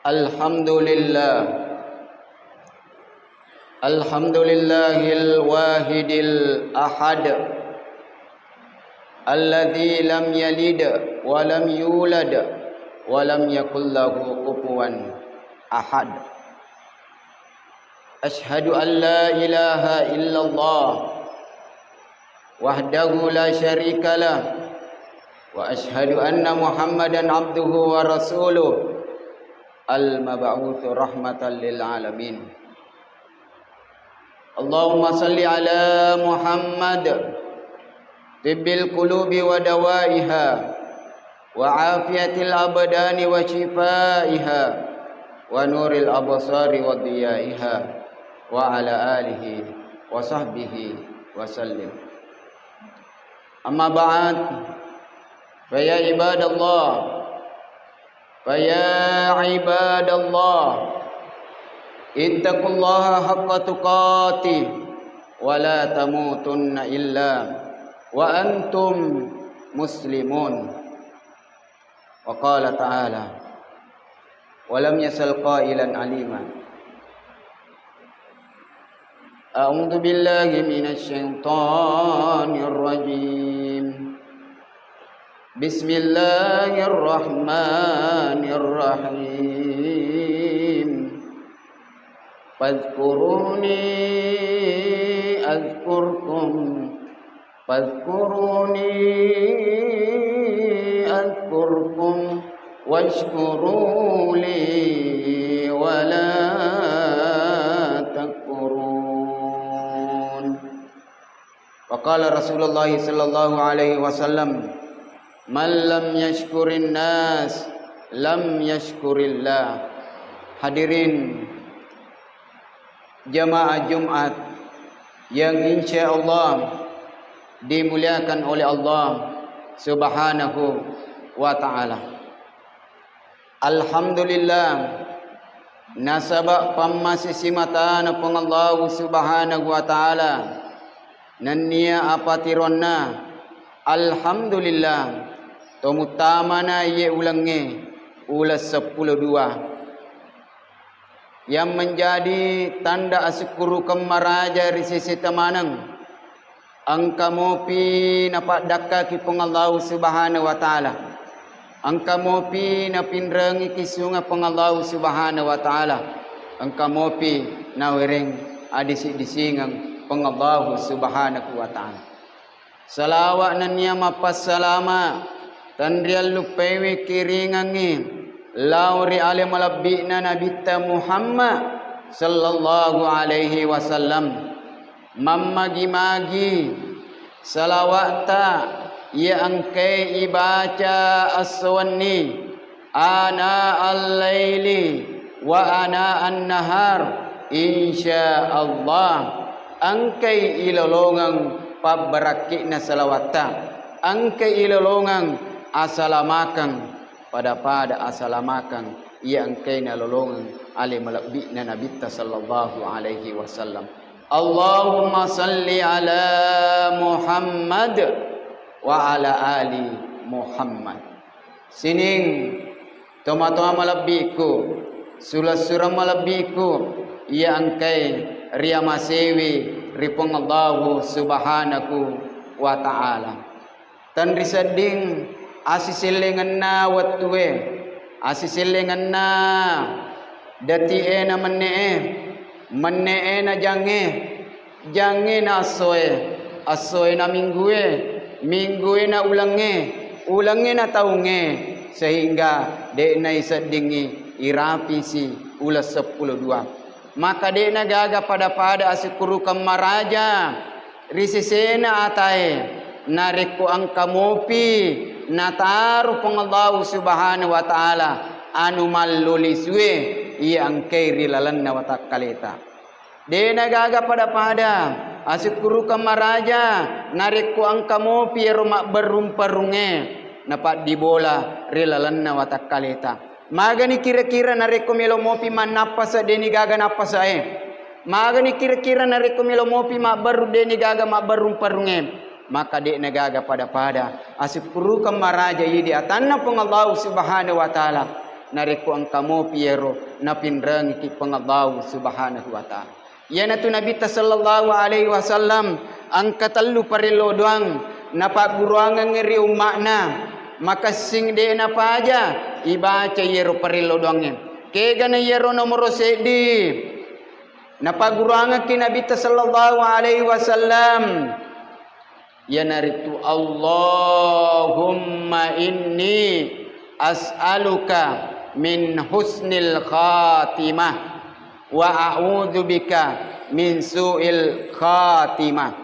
Alhamdulillah, alhamdulillahil wahidil ahad, alladzi lam yalid wa lam yulad wa lam yakul lahu kufuwan ahad. Ashhadu an la ilaha illallah wahdahu la syarika lah, wa ashhadu anna Muhammadan abduhu wa rasuluh al-mab'utsu rahmatan lil alamin. Allahumma salli ala Muhammad tibbil qulubi wa dawaiha wa afiyatil abdani wa shifaiha wa nuril absari wa diyaiha wa ala alihi wa sahbihi wa sallim. Amma ba'd, fa ya ibadallah, فيا عباد الله اتقوا الله حق تقاته ولا تموتن إلا وأنتم مسلمون. وقال تعالى ولم يزل قائلا عليما. أعوذ بالله من الشيطان الرجيم. Bismillahirrahmanirrahim. Fadhkuruni azkurkum, fadhkuruni azkurkum, washkuruli wala takfurun. Wa qala Rasulullah sallallahu alaihi wasallam, man lam yashkurin nas lam yashkurillah. Hadirin jamaah Jumat yang insyaallah dimuliakan oleh Allah Subhanahu wa taala. Alhamdulillah nasaba pammasisimatana pangallahu Subhanahu wa taala nannia apatironna. Alhamdulillah tomutamana ye ulange ulas 12 yang menjadi tanda asyukuru kemaraja risisi temanang angka mopi napak dakka ki pengallahu Subhanahu wa taala, angka mopi na pinrangi ki sunga pengallahu Subhanahu wa taala, angka mopi na wereng adisi disingang pengallahu Subhanahu wa taala. Salawat na niya mapasalama tandrial lupewi kiringangi lauri ale malabbi na nabita Muhammad sallallahu alaihi wasallam. Mamagi-magi salawat ta ya angkai ibaca aswani ana al-laili wa ana an-nahar insyaallah. Angkai ilolongang pabarakik na salawata, angkai ilolongang asalamakan pada asalamakan ia angkai na lolongang ali malabbi na nabita sallallahu alaihi wasallam. Allahumma salli ala Muhammad wa ala ali Muhammad. Sining toma-toma malabbiku sura-sura malabbiku ia angkai ria masewi ripong Allah Subhanahu wa ta'ala. Tan risading asisilingan na watwe, asisilingan na datie na manee na jange na asoe na minggue na ulange na taunge, sehingga de na isadingi irapi si ulas 12. Maka dia nagaga pada asikuru kamaraja risisena atae nariku angka mopi nataru pengallahu Subhanahu wa taala anu malluliswe ia angkai rilalanna wa takaleta. Dia nagaga pada asikuru kamaraja nariku angka mopi rumak berumparunge napat dibola rilalanna wa takaleta. Magani kira-kira nareko melo mopi manapasa deni gaga napasa Magani kira-kira nareko melo mopi mak baru deni gaga mak barum parunge. Maka dek nagaga pada asipuru kamaraja yidi atanna pang Allah Subhanahu wa taala nareku angkamo piero na pinrangi ki pangallahu subhanahu wa ta'ala. Yan atu Nabi sallallahu alaihi wasallam ang katallu parilo doang napaguruangan ngeri umakna maka sing de na paja ibaca yero parilo doangnya kega na yero nomor sedi napaguruangan ki Nabi sallallahu alaihi wasallam yanaritu Allahumma inni as'aluka min husnil khatimah wa a'udzu bika min su'il khatimah.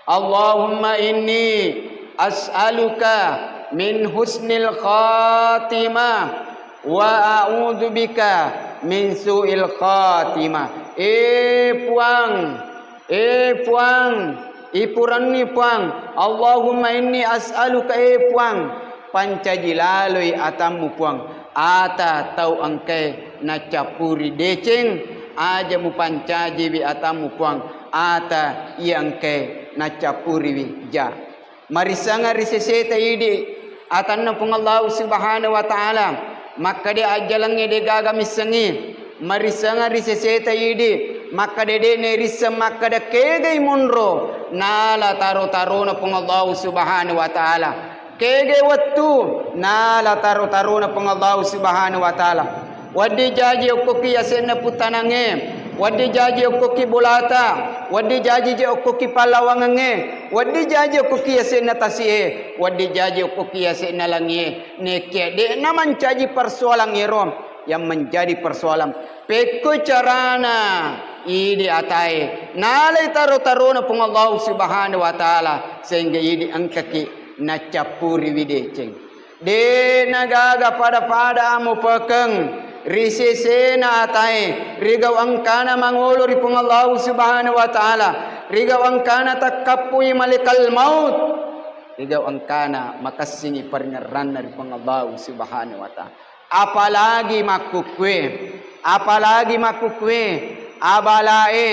Allahumma inni as'aluka min husnil khatimah wa a'udzu bika min su'il khatimah. Puang ipuran ni puang Allahumma inni as'aluka puang pancajilaloi atamu puang ata tau angkai na capuri deceng aja mu pancaji bi atamu puang ata yang ke na capuri bi ja marisanga riseseta idi atanna pung Allah subhanahu wa ta'ala maka de ajalange de gaga misengi marisanga riseseta idi maka dede ne risa maka de kege munro nala taro na pung Allah subhanahu wa ta'ala kege wattu nala taro na pung Allah subhanahu wa ta'ala wadi jaji okoki yasenna putanange wadi jaji okoki bolata wadi jaji je okoki palawangange wadi jaji okoki yasenna tasie wadi jaji okoki yasenna langie neke de na mencaji persoalan irom yang menjadi persoalan peko carana idi atai nalai taro na pung Allah subhanahu wa ta'ala sehingga idi angkaki na capuri wideceng de nagaga pada amu pekeng risesena atai rigau angkana mangolo ri pung Allah subhanahu wa ta'ala rigau angkana takapui malikal maut rigau angkana makasingi pernyaran ri pung Allah subhanahu wa ta'ala apalagi makukwe abalae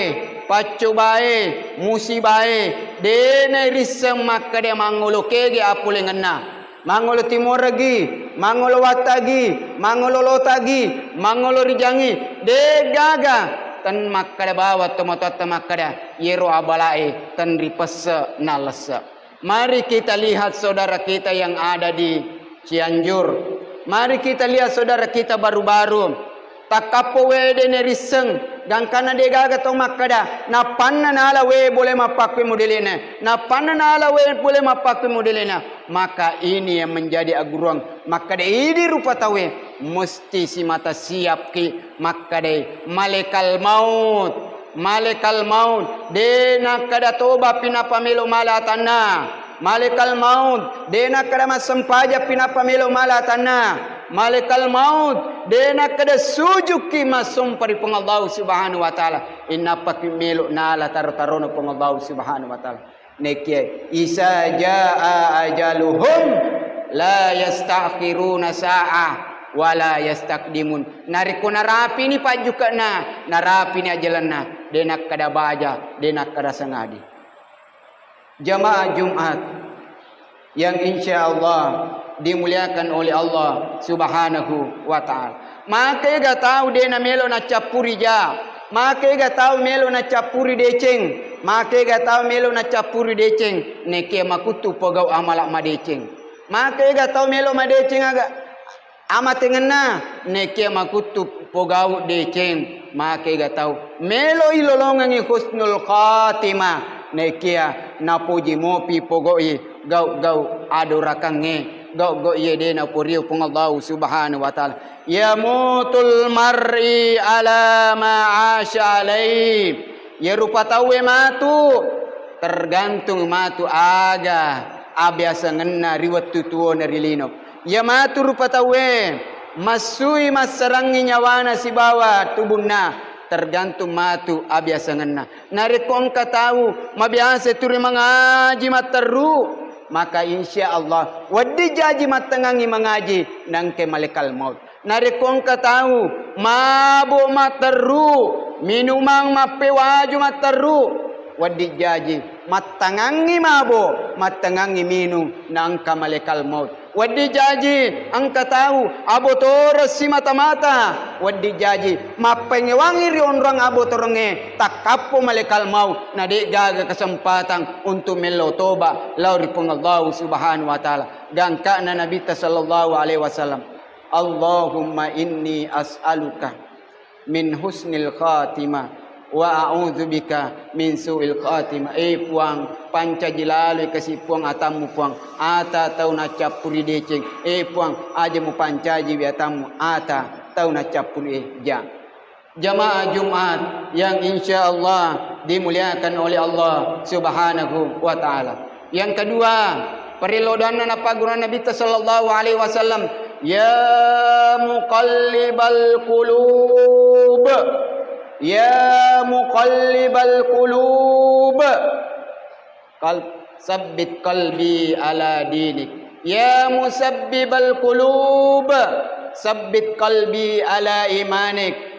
pacubae musibae dene risem makade mangolo kege apulenganna mangolo timoragi mangolo watagi mangolo lotagi mangolo rijangi de gaga tan makade bawa tomotota makade yero abalae tan ripese nalese. Mari kita lihat saudara kita yang ada di Cianjur. Mari kita lihat saudara kita baru-baru takapo wede ne riseng gangkana de gaga to makada na panna nala we boleh mapakwe modelena na panna nala we boleh mapakwe modelena maka ini yang menjadi aguruang maka de idi rupa tawe mesti si mata siap ki maka de malekal maut de na kada toba pinapamelo malatana malekal maut de na kada masampaja pinapamelo malatana malekal maut dena kada sujuki masum pari pung Allah subhanahu wa ta'ala inna pakimelo nala tarona pung Allah subhanahu wa ta'ala nekie isa jaa ajaluhum la yastakhiruna sa'a wala yastaqdimun nariko narapi ni pajuka narapi ni ajalanna dena kada baja dena kada sangadi jamaah Jumat yang insyaallah dimuliakan oleh Allah subhanahu wa ta'ala. Maka ega tahu dia na melo na capuri ja. Maka ega tahu melo na capuri deceng. Maka ega tahu melo na capuri deceng. Neke makutu pogau amalak madeceng. Maka ega tahu melo madeceng aga amatengena. Neke makutu pogau deceng. Maka ega tahu melo ilolongangi husnul khatimah. Neke napuji mopi pogoi gau adorakange. Go ye dena puriu pung Allah subhanahu wa ta'ala yamutul mar'i ala ma'asha alai ya rupa tawe matu tergantung matu aga abiasa ngena riwat tutuo narilino ya matu rupa tawe masui masarangi nyawana si bawa tubunna tergantung matu abiasa ngena narikong katahu mabiasa turi mengaji materu maka insya Allah wadi jaji matengangi mengaji nangke malekal maut narikong katahu mabu materu minumang mapewaju materu wadi jaji matengangi mabu matengangi minum nangka malekal maut Wadi jaji angka tahu abotor si mata-mata. Wadi jaji mapengewangi rionrang abotornge takapo malekal mau nade gaga kesempatan untuk melo toba lauri Allah subhanahu wa ta'ala. Gangka na Nabi sallallahu alaihi wasallam. Allahumma inni as'aluka min husnil khatimah wa a'udzubika min su'il khatimah. Puang panca jilalu kasih puang atamu puang ata tau na capuri deceng. Puang aja mu pancaji biatamu ata tau na capuri ja. Jamaah Jumat yang insyaallah dimuliakan oleh Allah subhanahu wa ta'ala. Yang kedua, perilodan apa guru Nabi sallallahu alaihi wasallam, ya muqallibal qulub, ya muqallibal qulub, sabbit qalbi ala dinik. Ya musabbibal qulub, sabbit qalbi ala imanik.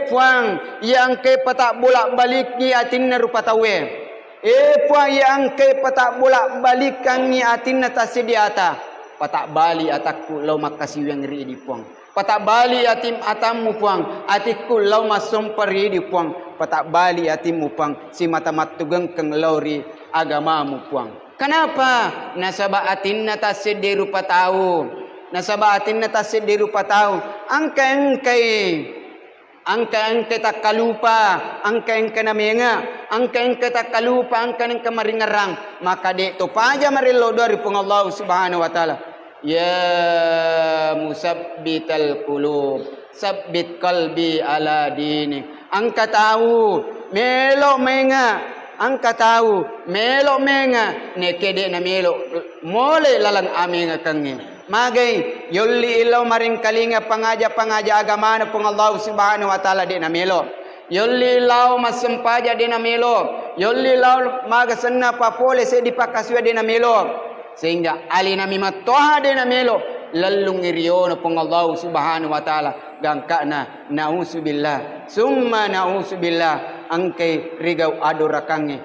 Puang yang ke patak bolak balik ni atin rupa tawe. Puang yang ke patak bolak balik kang ni atin tasediata. Patak bali atakku lau makasih yang ri di puang. Patak bali atim atamu puang. Atiku lau masum peri di puang. Patak bali atimu puang. Si mata-mat tugeng keng lau ri agamamu puang. Kenapa? Nasabah atin tasedi rupa tahu. Nasabah atin tasedi rupa tahu. Angka tak kalupa, angka na menga, angka tak kalupa, angka maringarang. Maka dek tu paja marilo dari pun Allah subhanahu wa ta'ala. Ya musabbital qulub, sabbit qalbi ala dini. Angka tahu, melo menga, angka tahu, melo menga. Nekede na melo, mole lalang amenga kange. Magai yolli ilau maring kalinga pangaja agama na pung Allah subhanahu wa ta'ala de namelo. Yolli ilau masempaja de namelo. Yolli ilau magasanna papole se dipakaswa de namelo. Sehingga ali nami matoha de namelo. Lalung iriyono pung Allah subhanahu wa ta'ala. Gangkana na'usubillah. Summa na'usubillah. Angkay rigaw adorakangi.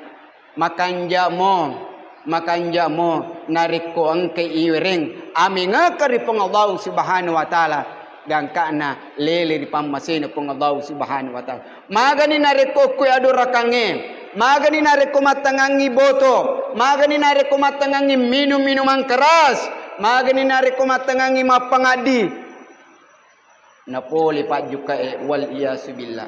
Makanja mo nariko angke iwering ami ngakari pong Allah subhanahu wa ta'ala gangkana lele di pamasina pong Allah subhanahu wa ta'ala. Magani nariko kuy adorakange, magani nariko matangangi boto, magani nariko matangangi minum-minuman keras, magani nariko matangangi mapangadi napoli pak juga wal iyasubillah.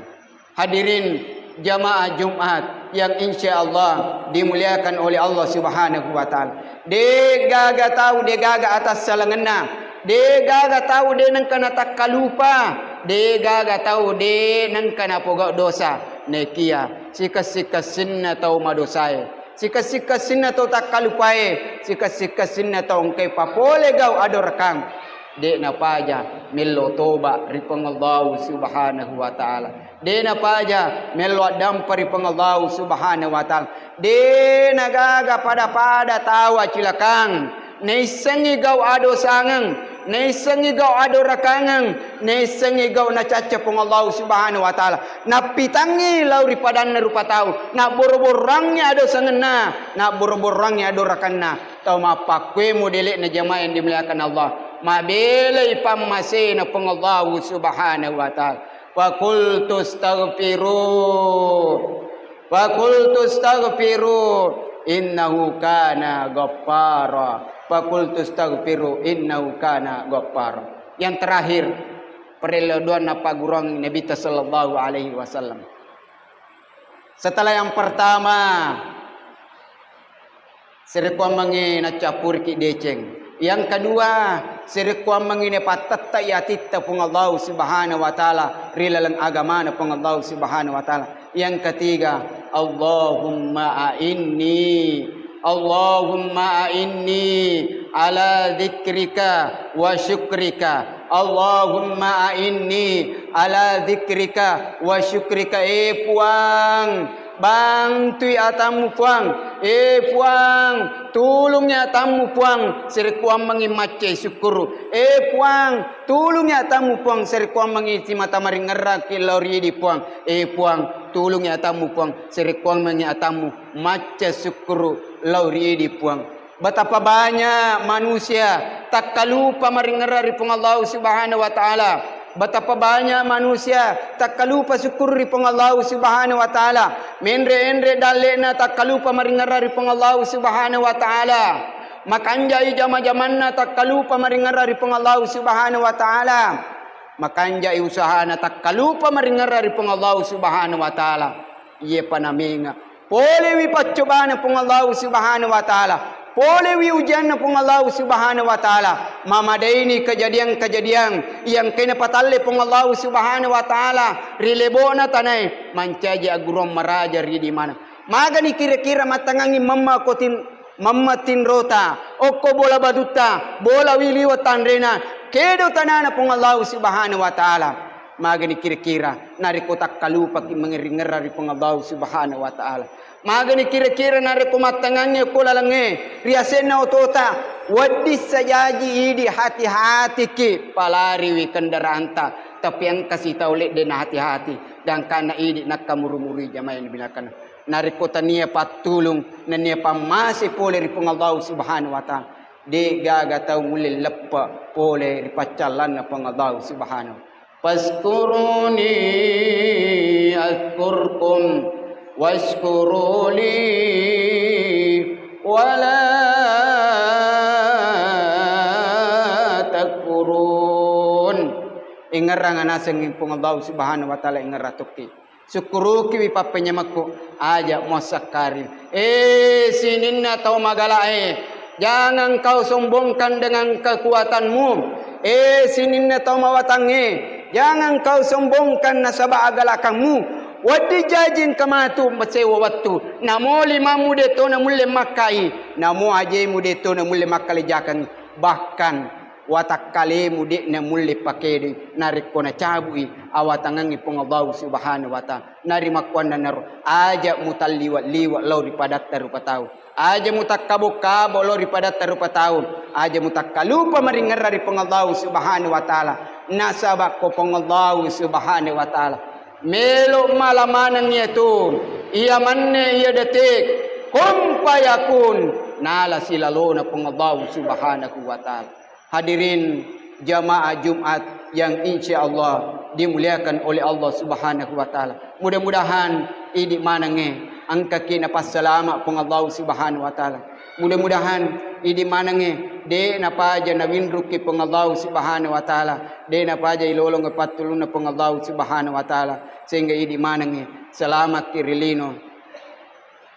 Hadirin jamaah Jumat yang insyaallah dimuliakan oleh Allah subhanahu wa ta'ala. De gaga tahu, de gaga atas salangena. De gaga tahu, de nang kana takalupa. De gaga tahu, de nang kana poga dosa. Nekia sikas-sikasin na tau madosai. Sikas-sikasin na tau takalupae. Sikas-sikasin na tau ngkay papole gaw adorakang. De na paja milo toba ripang Allah subhanahu wa ta'ala. De na paja melo dampari pang Allah subhanahu wa ta'ala. De nagaga pada tawa cilakang. Naisangi gaw ado sangang. Naisangi gaw ado rakangang. Naisangi gaw na caca pang Allah subhanahu wa ta'ala. Napitangi lauri padan na rupa tau. Na boroborangnya ado sangan na. Na boroborangnya ado rakan na. Tau mapakwe mo delik na jamaah yang dimuliakan Allah. Mabela ipamasina pang Allah subhanahu wa ta'ala. Wa qultu astaghfiru innahu kana ghaffara. Wa qultu astaghfiru innahu kana ghaffara. Yang terakhir perladuan apa gurang Nabi sallallahu alaihi wasallam. Setelah yang pertama serikuan mangi na capur ki deceng. Yang kedua, serikuan mangine patatta yatitta pung Allah subhanahu wa ta'ala. Rilalang agama na pung Allah subhanahu wa ta'ala. Yang ketiga, Allahumma a'inni ala dzikrika wa syukrika. Allahumma a'inni ala dzikrika wa syukrika. Puang, bantui atamu puang. Puang, tulungnya tamu puang serikuang mengimace syukur. Puang, tulungnya tamu puang serikuang mengisi mata maring ngeraki lauri di puang. Puang, tulungnya tamu puang serikuang mengiatamu mace syukur lauri di puang. Betapa banyak manusia tak kalupa maringarari pong Allah Subhanahu wa taala. Betapa banyak manusia tak kalupa syukur pong Allah Subhanahu wa taala. Menre-enre dalena tak kalupa maringarari pong Allah Subhanahu wa taala. Makanjai jama-jamanna tak kalupa maringarari pong Allah Subhanahu wa taala. Makanjai usahana tak kalupa maringarari pong Allah Subhanahu wa taala. Iye panaminga. Pole wi pacobaan pong Allah Subhanahu wa taala. Boleh ujian pun Allah Subhanahu wa taala. Mamadaini kejadian-kejadian yang kena patalle pun Allah Subhanahu wa taala. Rilebona tanai mancaji agurom maraja di mana. Magani kira-kira matangangi mammatin rota. Okko bola baduta, bola wiliwatan rena. Kedo tanana pun Allah Subhanahu wa taala. Magani kira-kira nari kotak kalupa mengeringera pun Allah Subhanahu wa taala. Magani kira-kira nari kumatangannya kulalange riasena otota wadis sajaji idi hati-hati ki palariwi kendaraanta tapi yang kasih tahu lek den hati-hati dan kana idi nak kamurumuri jamaah yang binakan nari kota nia patulung na nia pamasi pole ri Allah Subhanahu wa taala de gaga tau mulai leppa pole ri pacalan na Allah Subhanahu paskuruni azkurkum washkuru li wala takfurun. Ingarang anasang pong Allah Subhanahu wa taala ingaratuki. Syukuru ki papanya makku aja mosakarin. Sininna tau magalae. Jangan kau sombongkan dengan kekuatanmu. Sininna tau mawatange. Jangan kau sombongkan nasaba agalakamu. Wadi jajin kamatu masewa waktu. Namo limamu deto na mulle makai. Namo ajemu deto na mulle makali jakan. Bahkan watak kalemu de na mulle pakedi. Narik ko na cabui. Awatangangi pong Allah Subhanahu wa taala. Nari makwan na naro. Aja mutal liwat lau ripadat tarupatau. Aja mutak kabuk-kabuk lau ripadat tarupatau. Aja mutak kalupa maringar dari pong Allah Subhanahu wa taala. Nasabak ko pong Allah Subhanahu wa taala. Melo malamanang itu ia manne ia detik kum payakun nala silalona pong Allah Subhanahu wa taala. Hadirin jamaah Jumat yang insyaallah dimuliakan oleh Allah Subhanahu wa taala. Mudah-mudahan idi manange angka kina passalama pong Allah Subhanahu wa taala. Mudah-mudahan idi manange de napaja nawindruki pong Allah Subhanahu wa taala. De napaja ilolong patuluna pong Allah Subhanahu wa taala. Sehingga idi manange selamat kirilino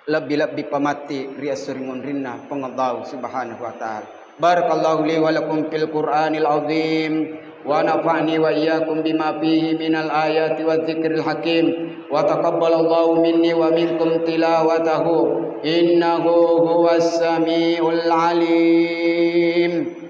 lebih-lebih pamati riasuringon rinna pong Allah Subhanahu wa taala. Barakallahu li wa lakum fil Qur'anil azim wa nafa'ni wa iyyakum bima fihi minal ayati wa dzikril hakim wa taqabbalallahu minni wa minkum tilawatahu innahu huwas samiul alim.